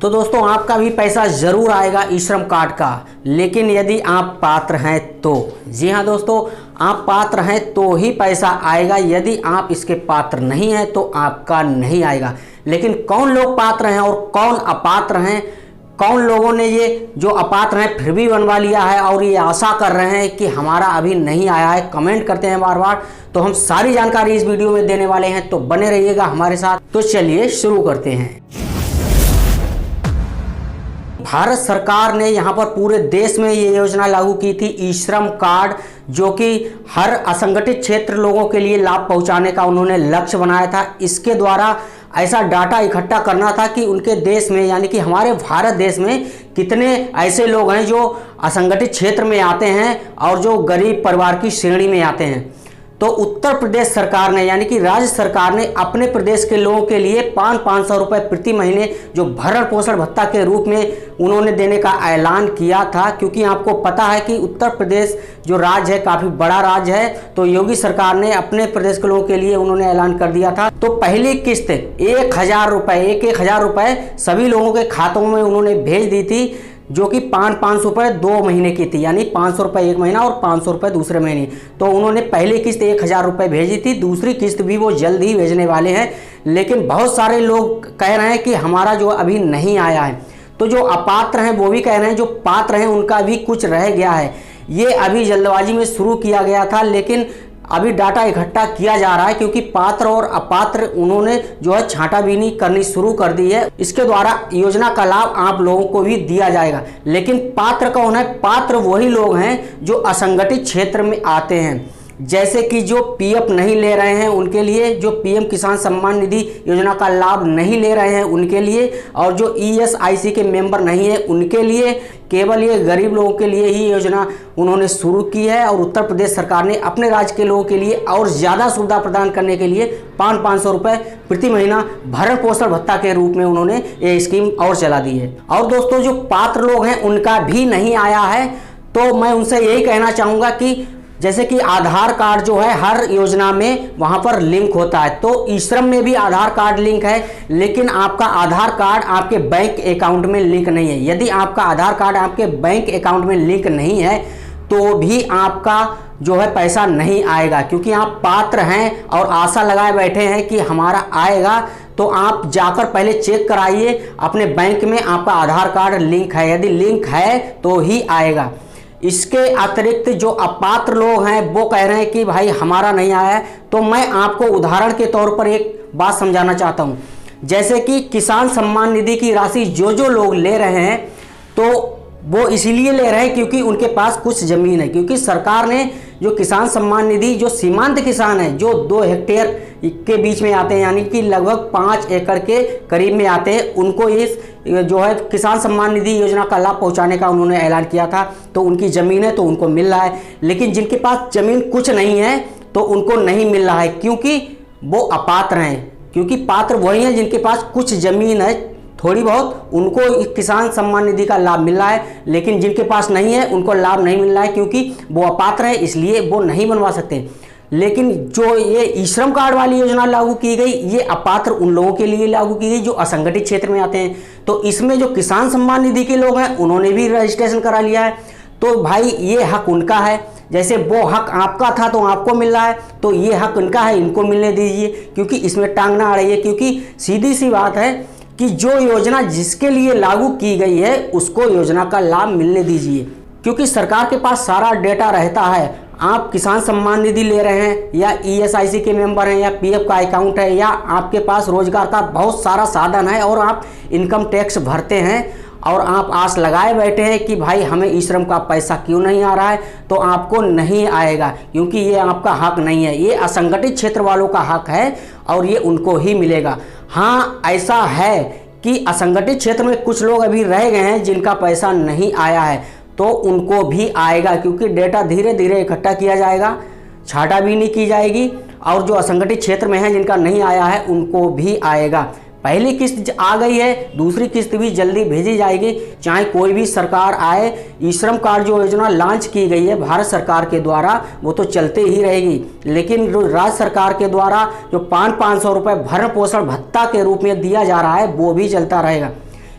तो दोस्तों आपका भी पैसा ज़रूर आएगा ई श्रम कार्ड का, लेकिन यदि आप पात्र हैं तो। जी हाँ दोस्तों, आप पात्र हैं तो ही पैसा आएगा, यदि आप इसके पात्र नहीं हैं तो आपका नहीं आएगा। लेकिन कौन लोग पात्र हैं और कौन अपात्र हैं, कौन लोगों ने ये जो अपात्र हैं फिर भी बनवा लिया है और ये आशा कर रहे हैं कि हमारा अभी नहीं आया है, कमेंट करते हैं बार बार, तो हम सारी जानकारी इस वीडियो में देने वाले हैं, तो बने रहिएगा हमारे साथ। तो चलिए शुरू करते हैं। भारत सरकार ने यहाँ पर पूरे देश में ये योजना लागू की थी, ई श्रम कार्ड, जो कि हर असंगठित क्षेत्र लोगों के लिए लाभ पहुँचाने का उन्होंने लक्ष्य बनाया था। इसके द्वारा ऐसा डाटा इकट्ठा करना था कि उनके देश में, यानी कि हमारे भारत देश में कितने ऐसे लोग हैं जो असंगठित क्षेत्र में आते हैं और जो गरीब परिवार की श्रेणी में आते हैं। तो उत्तर प्रदेश सरकार ने, यानी कि राज्य सरकार ने अपने प्रदेश के लोगों के लिए 500 रुपये प्रति महीने जो भरण पोषण भत्ता के रूप में उन्होंने देने का ऐलान किया था। क्योंकि आपको पता है कि उत्तर प्रदेश जो राज्य है काफ़ी बड़ा राज्य है, तो योगी सरकार ने अपने प्रदेश के लोगों के लिए उन्होंने ऐलान कर दिया था। तो पहली किस्त 1000 रुपये, 1000 रुपये सभी लोगों के खातों में उन्होंने भेज दी थी, जो कि 500 रुपये 2 महीने की थी, यानी 500 रुपये एक महीना और 500 रुपये दूसरे महीने। तो उन्होंने पहली किस्त 1000 रुपये भेजी थी, दूसरी किस्त भी वो जल्द ही भेजने वाले हैं। लेकिन बहुत सारे लोग कह रहे हैं कि हमारा जो अभी नहीं आया है। तो जो अपात्र हैं वो भी कह रहे हैं, जो पात्र हैं उनका भी कुछ रह गया है। ये अभी जल्दबाजी में शुरू किया गया था, लेकिन अभी डाटा इकट्ठा किया जा रहा है, क्योंकि पात्र और अपात्र उन्होंने जो है छांटाबीनी करनी शुरू कर दी है। इसके द्वारा योजना का लाभ आप लोगों को भी दिया जाएगा। लेकिन पात्र कौन है? पात्र वही लोग हैं जो असंगठित क्षेत्र में आते हैं, जैसे कि जो पीएफ नहीं ले रहे हैं उनके लिए, जो पीएम किसान सम्मान निधि योजना का लाभ नहीं ले रहे हैं उनके लिए, और जो ईएसआईसी के मेंबर नहीं है उनके लिए। केवल ये गरीब लोगों के लिए ही योजना उन्होंने शुरू की है। और उत्तर प्रदेश सरकार ने अपने राज्य के लोगों के लिए और ज़्यादा सुविधा प्रदान करने के लिए 500 रुपये प्रति महीना भरण पोषण भत्ता के रूप में उन्होंने ये स्कीम और चला दी है। और दोस्तों जो पात्र लोग हैं उनका भी नहीं आया है, तो मैं उनसे यही कहना चाहूँगा कि जैसे कि आधार कार्ड जो है हर योजना में वहाँ पर लिंक होता है, तो ई श्रम में भी आधार कार्ड लिंक है, लेकिन आपका आधार कार्ड आपके बैंक अकाउंट में लिंक नहीं है। यदि आपका आधार कार्ड आपके बैंक अकाउंट में लिंक नहीं है तो भी आपका जो है पैसा नहीं आएगा, क्योंकि आप पात्र हैं और आशा लगाए बैठे हैं कि हमारा आएगा। तो आप जाकर पहले चेक कराइए अपने बैंक में आपका आधार कार्ड लिंक है, यदि लिंक है तो ही आएगा। इसके अतिरिक्त जो अपात्र लोग हैं वो कह रहे हैं कि भाई हमारा नहीं आया है, तो मैं आपको उदाहरण के तौर पर एक बात समझाना चाहता हूं। जैसे कि किसान सम्मान निधि की राशि जो लोग ले रहे हैं, तो वो इसीलिए ले रहे हैं क्योंकि उनके पास कुछ ज़मीन है। क्योंकि सरकार ने जो किसान सम्मान निधि, जो सीमांत किसान है, जो 2 हेक्टेयर के बीच में आते हैं, यानी कि लगभग 5 एकड़ के करीब में आते हैं, उनको इस जो है किसान सम्मान निधि योजना का लाभ पहुंचाने का उन्होंने ऐलान किया था। तो उनकी ज़मीन है तो उनको मिल रहा है, लेकिन जिनके पास ज़मीन कुछ नहीं है तो उनको नहीं मिल रहा है, क्योंकि वो अपात्र हैं। क्योंकि पात्र वही हैं जिनके पास कुछ ज़मीन है थोड़ी बहुत, उनको किसान सम्मान निधि का लाभ मिल रहा है, लेकिन जिनके पास नहीं है उनको लाभ नहीं मिल रहा है, क्योंकि वो अपात्र है, इसलिए वो नहीं बनवा सकते। लेकिन जो ये ई श्रम कार्ड वाली योजना लागू की गई, ये अपात्र उन लोगों के लिए लागू की गई जो असंगठित क्षेत्र में आते हैं। तो इसमें जो किसान सम्मान निधि के लोग हैं उन्होंने भी रजिस्ट्रेशन करा लिया है, तो भाई ये हक उनका है। जैसे वो हक आपका था तो आपको मिल रहा है, तो ये हक उनका है, इनको मिलने दीजिए, क्योंकि इसमें टांग ना आ रही है। क्योंकि सीधी सी बात है कि जो योजना जिसके लिए लागू की गई है उसको योजना का लाभ मिलने दीजिए, क्योंकि सरकार के पास सारा डेटा रहता है। आप किसान सम्मान निधि ले रहे हैं या ईएसआईसी के मेंबर हैं या पीएफ का अकाउंट है या आपके पास रोजगार का बहुत सारा साधन है और आप इनकम टैक्स भरते हैं और आप आस लगाए बैठे हैं कि भाई हमें ई श्रम का पैसा क्यों नहीं आ रहा है, तो आपको नहीं आएगा, क्योंकि ये आपका हक नहीं है, ये असंगठित क्षेत्र वालों का हक है और ये उनको ही मिलेगा। हाँ, ऐसा है कि असंगठित क्षेत्र में कुछ लोग अभी रह गए हैं जिनका पैसा नहीं आया है, तो उनको भी आएगा, क्योंकि डेटा धीरे धीरे इकट्ठा किया जाएगा, छांटाबीनी की जाएगी, और जो असंगठित क्षेत्र में है जिनका नहीं आया है उनको भी आएगा। पहली किस्त आ गई है, दूसरी किस्त भी जल्दी भेजी जाएगी, चाहे कोई भी सरकार आए। ई श्रम कार्ड जो योजना लॉन्च की गई है भारत सरकार के द्वारा वो तो चलते ही रहेगी, लेकिन राज्य सरकार के द्वारा जो 500 रुपये भरण पोषण भत्ता के रूप में दिया जा रहा है वो भी चलता रहेगा।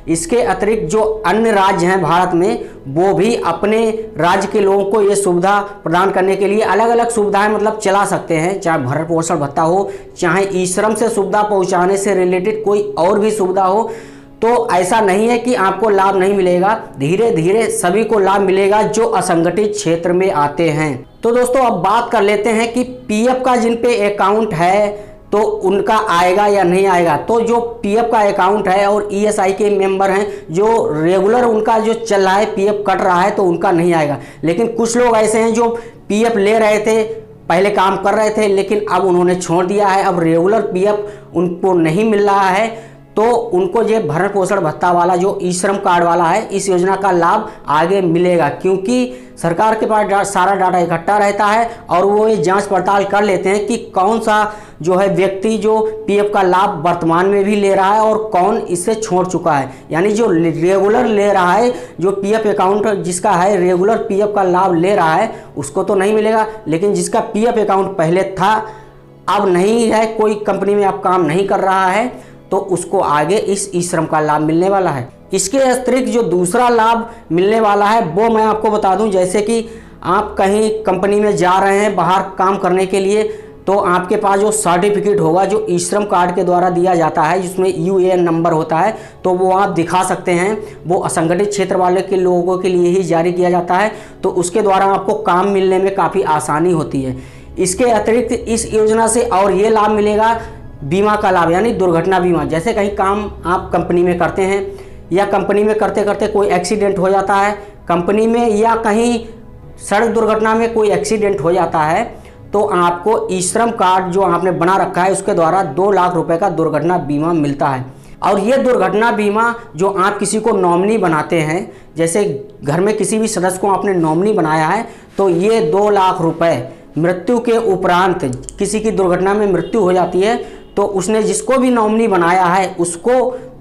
इसके अतिरिक्त जो अन्य राज्य हैं भारत में, वो भी अपने राज्य के लोगों को ये सुविधा प्रदान करने के लिए अलग अलग सुविधाएं मतलब चला सकते हैं, चाहे भरण पोषण भत्ता हो, चाहे ई श्रम से सुविधा पहुंचाने से रिलेटेड कोई और भी सुविधा हो। तो ऐसा नहीं है कि आपको लाभ नहीं मिलेगा, धीरे धीरे सभी को लाभ मिलेगा जो असंगठित क्षेत्र में आते हैं। तो दोस्तों अब बात कर लेते हैं कि पीएफ का जिन पे अकाउंट है तो उनका आएगा या नहीं आएगा। तो जो पीएफ का अकाउंट है और ईएसआई के मेंबर हैं, जो रेगुलर उनका जो चल रहा है, पीएफ कट रहा है, तो उनका नहीं आएगा। लेकिन कुछ लोग ऐसे हैं जो पीएफ ले रहे थे, पहले काम कर रहे थे, लेकिन अब उन्होंने छोड़ दिया है, अब रेगुलर पीएफ उनको नहीं मिल रहा है, तो उनको ये भरण पोषण भत्ता वाला जो ई श्रम कार्ड वाला है, इस योजना का लाभ आगे मिलेगा, क्योंकि सरकार के पास सारा डाटा इकट्ठा रहता है और वो ये जांच पड़ताल कर लेते हैं कि कौन सा जो है व्यक्ति जो पीएफ का लाभ वर्तमान में भी ले रहा है और कौन इससे छोड़ चुका है। यानी जो रेगुलर ले रहा है, जो पीएफ अकाउंट जिसका है, रेगुलर पीएफ का लाभ ले रहा है, उसको तो नहीं मिलेगा, लेकिन जिसका पीएफ अकाउंट पहले था, अब नहीं है, कोई कंपनी में अब काम नहीं कर रहा है, तो उसको आगे इस ई श्रम का लाभ मिलने वाला है। इसके अतिरिक्त जो दूसरा लाभ मिलने वाला है वो मैं आपको बता दूं, जैसे कि आप कहीं कंपनी में जा रहे हैं बाहर काम करने के लिए, तो आपके पास जो सर्टिफिकेट होगा जो ई श्रम कार्ड के द्वारा दिया जाता है, जिसमें यूएएन नंबर होता है, तो वो आप दिखा सकते हैं। वो असंगठित क्षेत्र वाले के लोगों के लिए ही जारी किया जाता है, तो उसके द्वारा आपको काम मिलने में काफ़ी आसानी होती है। इसके अतिरिक्त इस योजना से और ये लाभ मिलेगा, बीमा का लाभ, यानी दुर्घटना बीमा। जैसे कहीं काम आप कंपनी में करते हैं या कंपनी में करते करते कोई एक्सीडेंट हो जाता है कंपनी में, या कहीं सड़क दुर्घटना में कोई एक्सीडेंट हो जाता है, तो आपको ई श्रम कार्ड जो आपने बना रखा है उसके द्वारा 2 लाख रुपए का दुर्घटना बीमा मिलता है। और ये दुर्घटना बीमा जो आप किसी को नॉमिनी बनाते हैं, जैसे घर में किसी भी सदस्य को आपने नॉमिनी बनाया है, तो ये 2 लाख रुपए मृत्यु के उपरांत, किसी की दुर्घटना में मृत्यु हो जाती है तो उसने जिसको भी नॉमिनी बनाया है उसको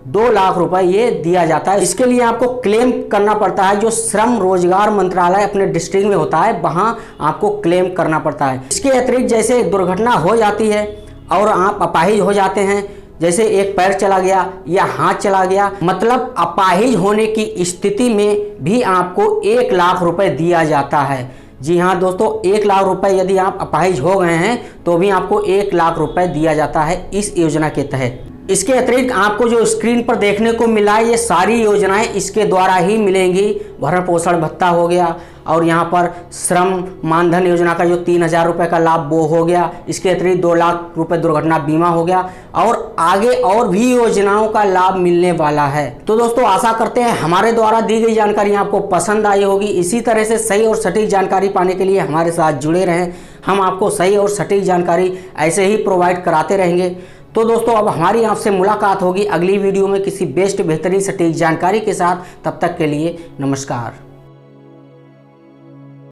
2 लाख रुपए ये दिया जाता है। इसके लिए आपको क्लेम करना पड़ता है, जो श्रम रोजगार मंत्रालय अपने डिस्ट्रिक्ट में होता है वहां आपको क्लेम करना पड़ता है। इसके अतिरिक्त जैसे दुर्घटना हो जाती है और आप अपाहिज हो जाते हैं, जैसे एक पैर चला गया या हाथ चला गया, मतलब अपाहिज होने की स्थिति में भी आपको 1 लाख रुपए दिया जाता है। जी हाँ दोस्तों, 1 लाख रुपए यदि आप अपाहिज हो गए हैं तो भी आपको 1 लाख रुपए दिया जाता है इस योजना के तहत। इसके अतिरिक्त आपको जो स्क्रीन पर देखने को मिला है, ये सारी योजनाएं इसके द्वारा ही मिलेंगी। भरण पोषण भत्ता हो गया, और यहाँ पर श्रम मानधन योजना का जो 3000 रुपये का लाभ वो हो गया। इसके अतिरिक्त 2 लाख रुपए दुर्घटना बीमा हो गया, और आगे और भी योजनाओं का लाभ मिलने वाला है। तो दोस्तों आशा करते हैं हमारे द्वारा दी गई जानकारी आपको पसंद आई होगी। इसी तरह से सही और सटीक जानकारी पाने के लिए हमारे साथ जुड़े रहें। हम आपको सही और सटीक जानकारी ऐसे ही प्रोवाइड कराते रहेंगे। तो दोस्तों अब हमारी आपसे मुलाकात होगी अगली वीडियो में किसी बेस्ट बेहतरीन सटीक जानकारी के साथ। तब तक के लिए नमस्कार।